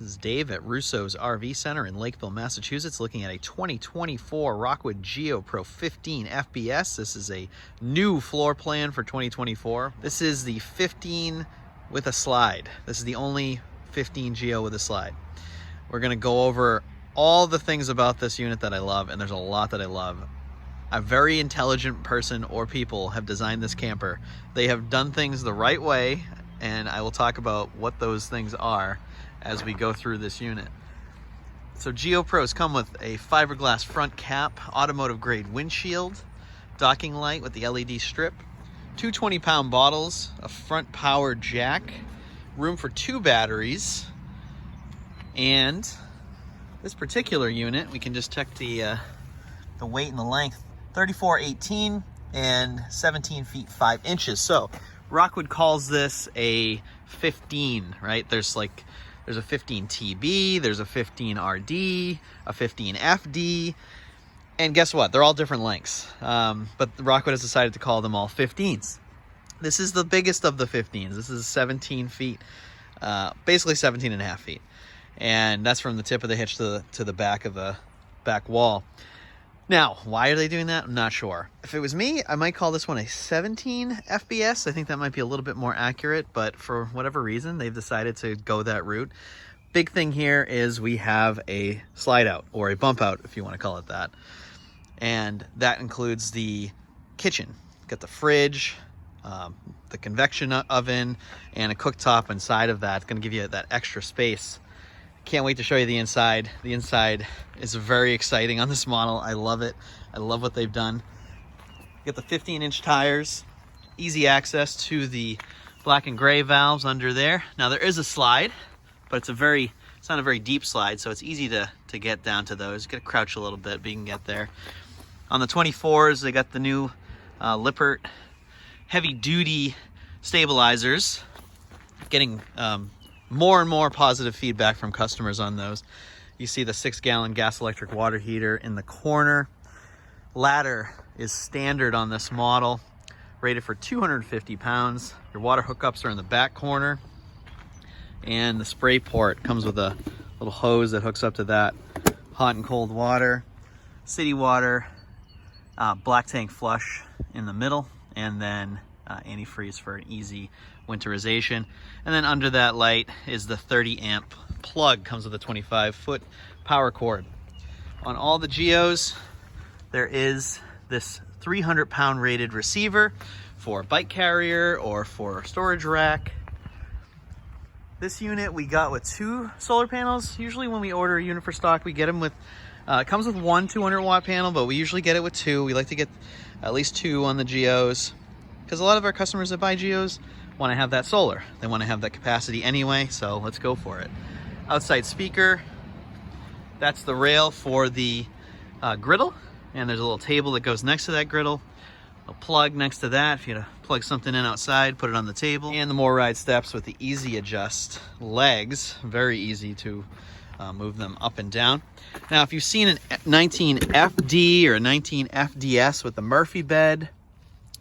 This is Dave at Rousseau's RV Center in Lakeville, Massachusetts, looking at a 2024 Rockwood Geo Pro 15 FBS. This is a new floor plan for 2024. This is the 15 with a slide. This is the only 15 Geo with a slide. We're going to go over all the things about this unit that I love, and there's a lot that I love. A very intelligent person or people have designed this camper. They have done things the right way, and I will talk about what those things are as we go through this unit. So Geo Pros come with a fiberglass front cap, automotive grade windshield, docking light with the LED strip, two 20-pound bottles, a front power jack, room for 2 batteries, and this particular unit, we can just check the weight and the length, 3418 and 17 feet 5 inches. So Rockwood calls this a 15, right? There's a 15 TB, there's a 15 RD, a 15 FD, and guess what? They're all different lengths. But Rockwood has decided to call them all 15s. This is the biggest of the 15s. This is 17 feet, basically 17 and a half feet. And that's from the tip of the hitch to the back of the back wall. Now, why are they doing that? I'm not sure. If it was me, I might call this one a 17 FBS. I think that might be a little bit more accurate, but for whatever reason, they've decided to go that route. Big thing here is we have a slide out, or a bump out, if you want to call it that. And that includes the kitchen. Got the fridge, the convection oven, and a cooktop inside of that. It's going to give you that extra space. Can't wait to show you the inside. The inside is very exciting on this model. I love it. I love what they've done. You got the 15-inch tires, easy access to the black and gray valves under there. Now there is a slide, but it's not a very deep slide, so it's easy to get down to those. You gotta crouch a little bit, but you can get there. On the 24s, they got the new Lippert heavy-duty stabilizers. Getting more and more positive feedback from customers on those. You see the 6-gallon gas electric water heater in the corner. Ladder is standard on this model, rated for 250 pounds. Your water hookups are in the back corner. And the spray port comes with a little hose that hooks up to that. Hot and cold water, city water, black tank flush in the middle, and then antifreeze for an easy winterization. And then under that light is the 30 amp plug, comes with a 25-foot power cord. On all the Geos, there is this 300-pound rated receiver for a bike carrier or for a storage rack. This unit we got with 2 solar panels. Usually when we order a unit for stock, we get them with, it comes with one 200-watt panel, but we usually get it with 2. We like to get at least 2 on the Geos, because a lot of our customers that buy Geos want to have that solar. They want to have that capacity anyway, so let's go for it. Outside speaker, that's the rail for the griddle, and there's a little table that goes next to that griddle. A plug next to that if you had to plug something in outside, put it on the table. And the more ride steps with the easy adjust legs, very easy to move them up and down. Now, if you've seen a 19 FD or a 19 FDS with the Murphy bed,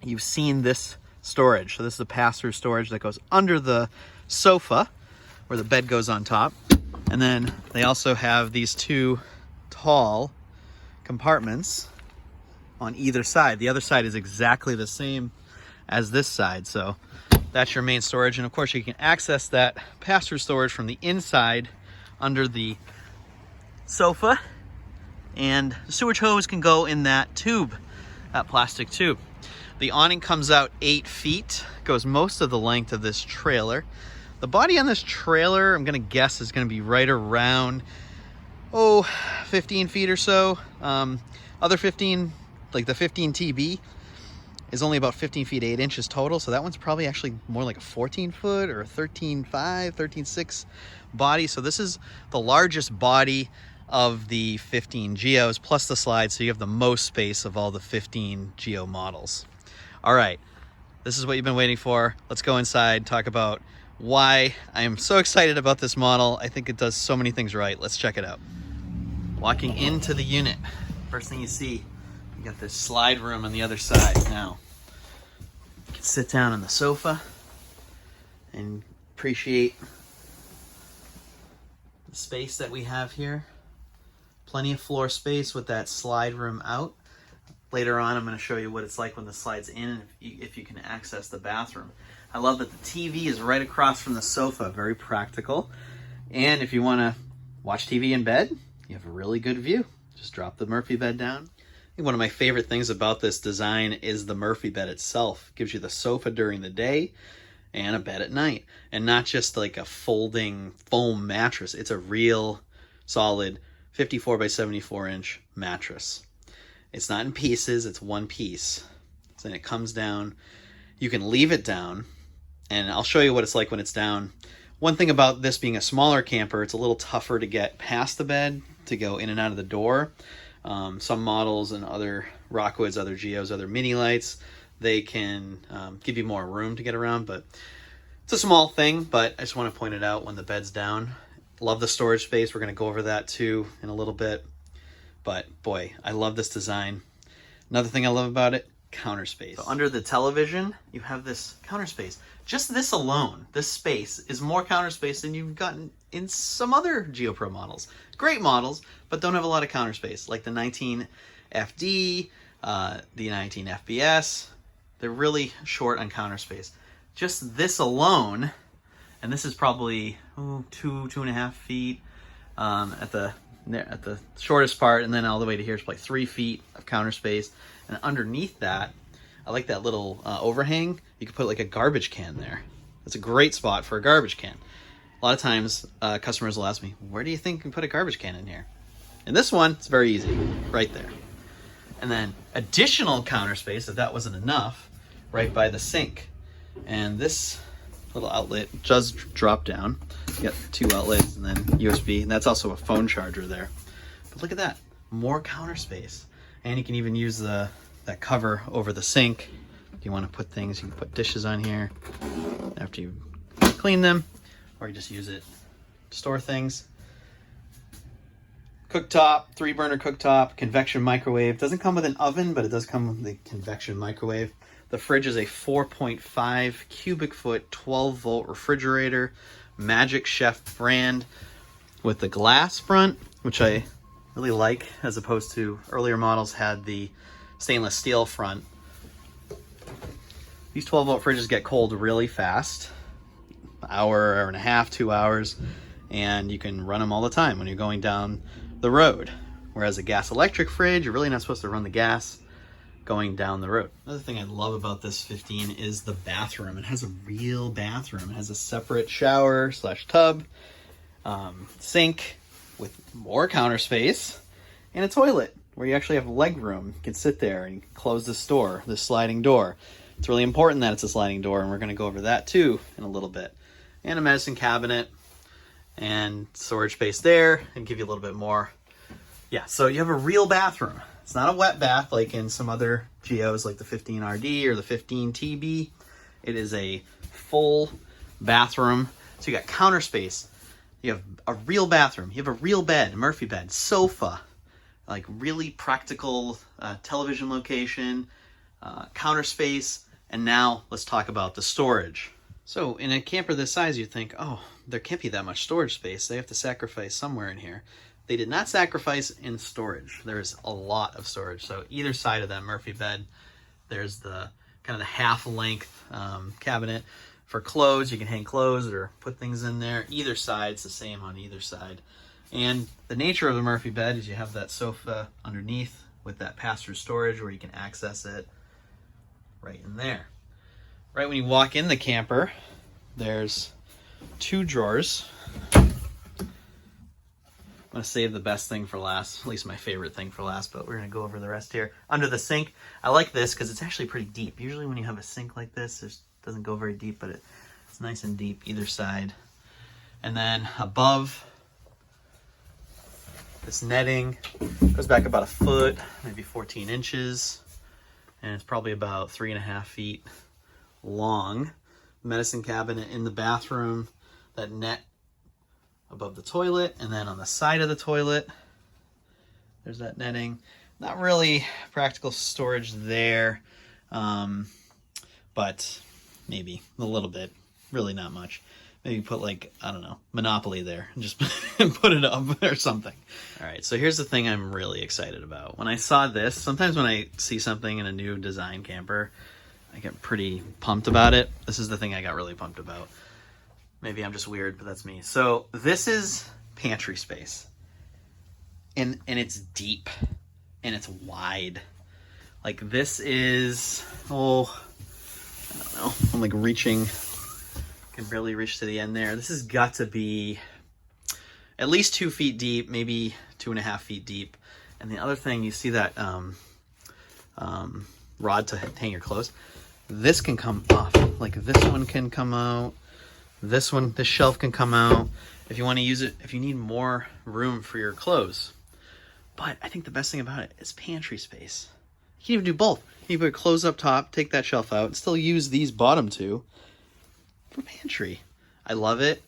you've seen this storage. So this is the pass-through storage that goes under the sofa where the bed goes on top. And then they also have these 2 tall compartments on either side. The other side is exactly the same as this side. So that's your main storage. And of course you can access that pass-through storage from the inside under the sofa. And the sewage hose can go in that tube, that plastic tube. The awning comes out 8 feet, goes most of the length of this trailer. The body on this trailer, I'm gonna guess, is gonna be right around, 15 feet or so. Other 15, like the 15 TB, is only about 15 feet 8 inches total. So that one's probably actually more like a 14 foot or a 13.5, 13.6 body. So this is the largest body of the 15 Geos plus the slide. So you have the most space of all the 15 Geo models. All right, this is what you've been waiting for. Let's go inside, talk about why I am so excited about this model. I think it does so many things right. Let's check it out. Walking into the unit, first thing you see, you got this slide room on the other side. Now, you can sit down on the sofa and appreciate the space that we have here. Plenty of floor space with that slide room out. Later on, I'm going to show you what it's like when the slide's in and if you can access the bathroom. I love that the TV is right across from the sofa, very practical. And if you want to watch TV in bed, you have a really good view. Just drop the Murphy bed down. I think one of my favorite things about this design is the Murphy bed itself. It gives you the sofa during the day and a bed at night. And not just like a folding foam mattress. It's a real solid 54 by 74 inch mattress. It's not in pieces, it's one piece. So then it comes down. You can leave it down, and I'll show you what it's like when it's down. One thing about this being a smaller camper, it's a little tougher to get past the bed to go in and out of the door. Some models and other Rockwoods, other Geos, other mini lights, they can give you more room to get around, but it's a small thing, but I just want to point it out when the bed's down. Love the storage space. We're going to go over that too in a little bit, but boy, I love this design. Another thing I love about it, counter space. So under the television, you have this counter space. Just this alone, this space is more counter space than you've gotten in some other Geo Pro models. Great models, but don't have a lot of counter space, like the 19 FD, the 19 FBS. They're really short on counter space. Just this alone, and this is probably 2.5 feet at the shortest part, and then all the way to here is like 3 feet of counter space. And underneath that, I like that little overhang. You could put like a garbage can there. That's a great spot for a garbage can. A lot of times customers will ask me, where do you think you can put a garbage can in here? In this one, it's very easy, right there. And then additional counter space, if that wasn't enough, right by the sink. And this little outlet does drop down. You got 2 outlets and then USB, and that's also a phone charger there. But look at that, more counter space. And you can even use that cover over the sink. If you want to put things, you can put dishes on here after you clean them, or you just use it to store things. Cooktop, 3-burner cooktop, convection microwave. Doesn't come with an oven, but it does come with the convection microwave. The fridge is a 4.5 cubic foot, 12 volt refrigerator, Magic Chef brand with the glass front, which I really like, as opposed to earlier models had the stainless steel front. These 12 volt fridges get cold really fast, hour and a half, 2 hours, and you can run them all the time when you're going down the road. Whereas a gas electric fridge, you're really not supposed to run the gas going down the road. Another thing I love about this 15 is the bathroom. It has a real bathroom. It has a separate shower / tub, sink with more counter space, and a toilet where you actually have leg room. You can sit there and you can close this door, this sliding door. It's really important that it's a sliding door, and we're going to go over that too in a little bit. And a medicine cabinet and storage space there, and give you a little bit more. Yeah, so you have a real bathroom. It's not a wet bath like in some other Geos like the 15RD or the 15TB. It is a full bathroom. So you got counter space. You have a real bathroom. You have a real bed, Murphy bed, sofa, like really practical television location, counter space. And now let's talk about the storage. So in a camper this size, you think, oh, there can't be that much storage space. They have to sacrifice somewhere in here. They did not sacrifice in storage. There's a lot of storage. So either side of that Murphy bed, there's the kind of the half-length cabinet for clothes. You can hang clothes or put things in there. Either side's the same on either side. And the nature of the Murphy bed is you have that sofa underneath with that pass-through storage where you can access it right in there. Right when you walk in the camper, there's 2 drawers. I'm going to save the best thing for last, at least my favorite thing for last, but we're going to go over the rest here. Under the sink, I like this because it's actually pretty deep. Usually when you have a sink like this, it doesn't go very deep, but it's nice and deep either side. And then above, this netting goes back about a foot, maybe 14 inches, and it's probably about 3.5 feet long. Medicine cabinet in the bathroom, that net above the toilet, and then on the side of the toilet there's that netting. Not really practical storage there, but maybe a little bit, really not much. Maybe put like, I don't know, Monopoly there and just put it up or something. All right, so here's the thing I'm really excited about. When I saw this, sometimes when I see something in a new design camper, I get pretty pumped about it. This is the thing I got really pumped about. Maybe I'm just weird, but that's me. So this is Pantry Space. And it's deep and it's wide. Like this is, oh, I don't know. I'm like reaching, can barely reach to the end there. This has got to be at least 2 feet deep, maybe 2.5 feet deep. And the other thing, you see that rod to hang your clothes. This can come off. Like this one can come out. This shelf can come out. If you want to use it, if you need more room for your clothes. But I think the best thing about it is pantry space. You can even do both. You can put clothes up top, take that shelf out, and still use these bottom two for pantry. I love it.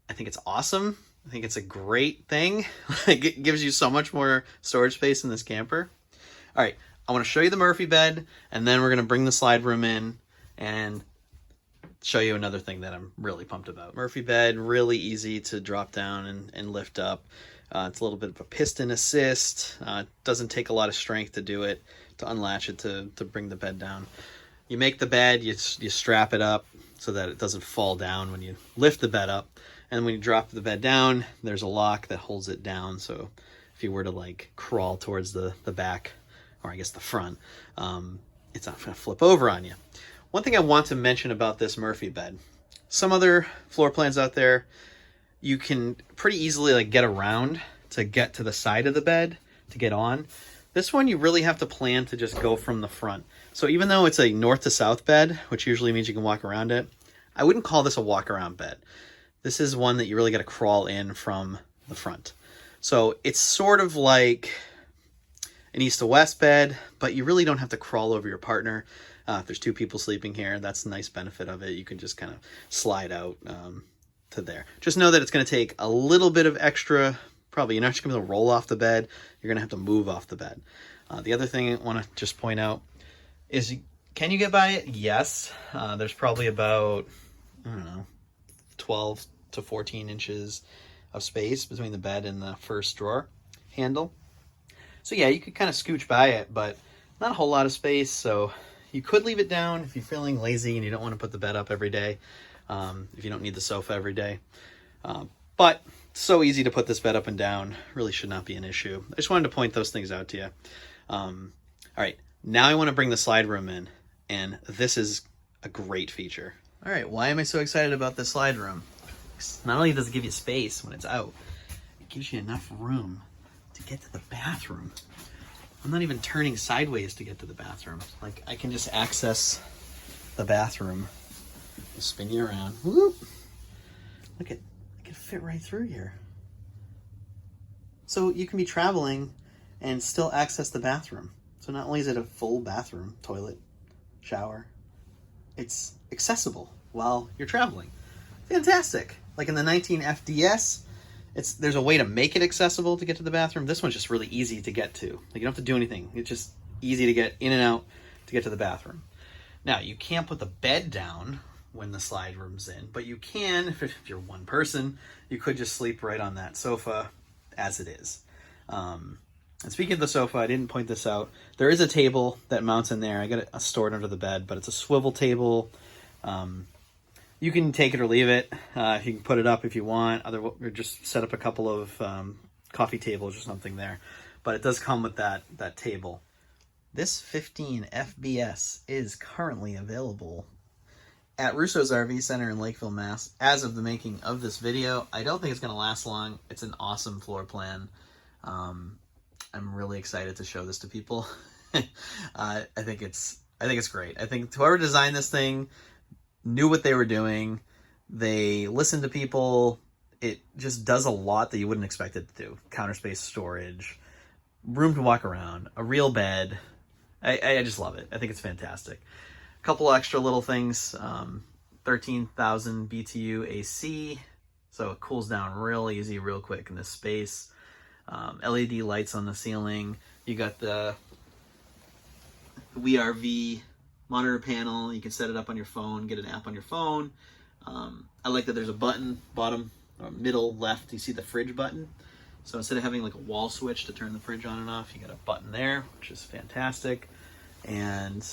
I think it's awesome. I think it's a great thing. It gives you so much more storage space in this camper. All right, I want to show you the Murphy bed, and then we're going to bring the slide room in and show you another thing that I'm really pumped about. Murphy bed, really easy to drop down and lift up. It's a little bit of a piston assist. It doesn't take a lot of strength to do it, to unlatch it, to bring the bed down. You make the bed, you strap it up so that it doesn't fall down when you lift the bed up. And when you drop the bed down, there's a lock that holds it down. So if you were to like crawl towards the back, or I guess the front, it's not going to flip over on you. One thing I want to mention about this Murphy bed, some other floor plans out there, you can pretty easily like get around to get to the side of the bed to get on. This one, you really have to plan to just go from the front. So even though it's a north to south bed, which usually means you can walk around it, I wouldn't call this a walk around bed. This is one that you really got to crawl in from the front. So it's sort of like an east to west bed, but you really don't have to crawl over your partner. If there's 2 people sleeping here, that's a nice benefit of it. You can just kind of slide out to there. Just know that it's going to take a little bit of extra, probably you're not just going to be able to roll off the bed, you're going to have to move off the bed. The other thing I want to just point out is, can you get by it? Yes. There's probably about, I don't know, 12 to 14 inches of space between the bed and the first drawer handle. So yeah, you could kind of scooch by it, but not a whole lot of space. So you could leave it down if you're feeling lazy and you don't want to put the bed up every day, if you don't need the sofa every day. But it's so easy to put this bed up and down, really should not be an issue. I just wanted to point those things out to you. All right, now I want to bring the slide room in, and this is a great feature. All right, why am I so excited about this slide room? Not only does it give you space when it's out, it gives you enough room to get to the bathroom. I'm not even turning sideways to get to the bathroom. Like, I can just access the bathroom. Just spin you around. Whoop. Look at, I can fit right through here. So you can be traveling and still access the bathroom. So not only is it a full bathroom, toilet, shower, it's accessible while you're traveling. Fantastic. Like in the 19 FDS, there's a way to make it accessible to get to the bathroom. This one's just really easy to get to. Like, you don't have to do anything. It's just easy to get in and out to get to the bathroom. Now, you can't put the bed down when the slide room's in, but you can, if you're one person, you could just sleep right on that sofa as it is. And speaking of the sofa, I didn't point this out. There is a table that mounts in there. I got it stored under the bed, but it's a swivel table. You can take it or leave it. You can put it up if you want. Or just set up a couple of coffee tables or something there. But it does come with that table. This 15 FBS is currently available at Rousseau's RV Center in Lakeville, Mass. As of the making of this video, I don't think it's going to last long. It's an awesome floor plan. I'm really excited to show this to people. I think it's great. I think whoever designed this thing knew what they were doing. They listened to people. It just does a lot that you wouldn't expect it to do. Counter space storage, room to walk around, a real bed. I just love it. I think it's fantastic. A couple extra little things. 13,000 BTU AC, so it cools down real easy, real quick in this space. LED lights on the ceiling. You got the WeRV monitor panel. You can set it up on your phone, get an app on your phone. I like that there's a button, bottom or middle left, you see the fridge button. So instead of having like a wall switch to turn the fridge on and off, you got a button there, which is fantastic. And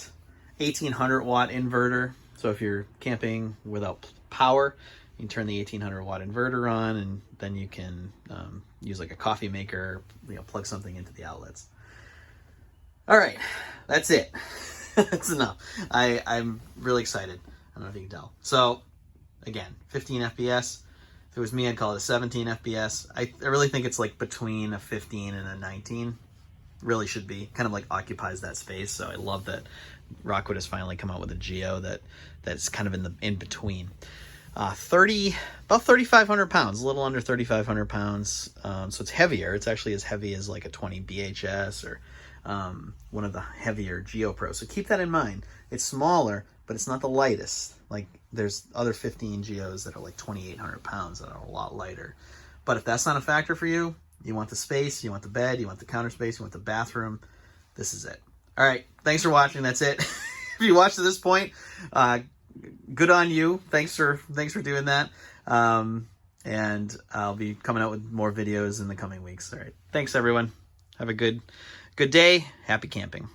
1800 watt inverter. So if you're camping without power, you can turn the 1800 watt inverter on, and then you can use like a coffee maker, plug something into the outlets. All right, that's it. That's enough. I'm really excited. I don't know if you can tell. So again, 15 FPS. If it was me, I'd call it a 17 FPS. I really think it's like between a 15 and a 19. Really should be. Kind of like occupies that space. So I love that Rockwood has finally come out with a Geo that's kind of in between. About 3,500 pounds, a little under 3,500 pounds. So it's heavier. It's actually as heavy as like a 20 BHS or one of the heavier Geo Pro. So keep that in mind. It's smaller, but it's not the lightest. Like there's other 15 Geos that are like 2,800 pounds that are a lot lighter. But if that's not a factor for you, you want the space, you want the bed, you want the counter space, you want the bathroom, this is it. All right, thanks for watching. That's it. If you watched to this point, good on you. Thanks for doing that. And I'll be coming out with more videos in the coming weeks. All right, thanks everyone. Have a good day. Happy camping.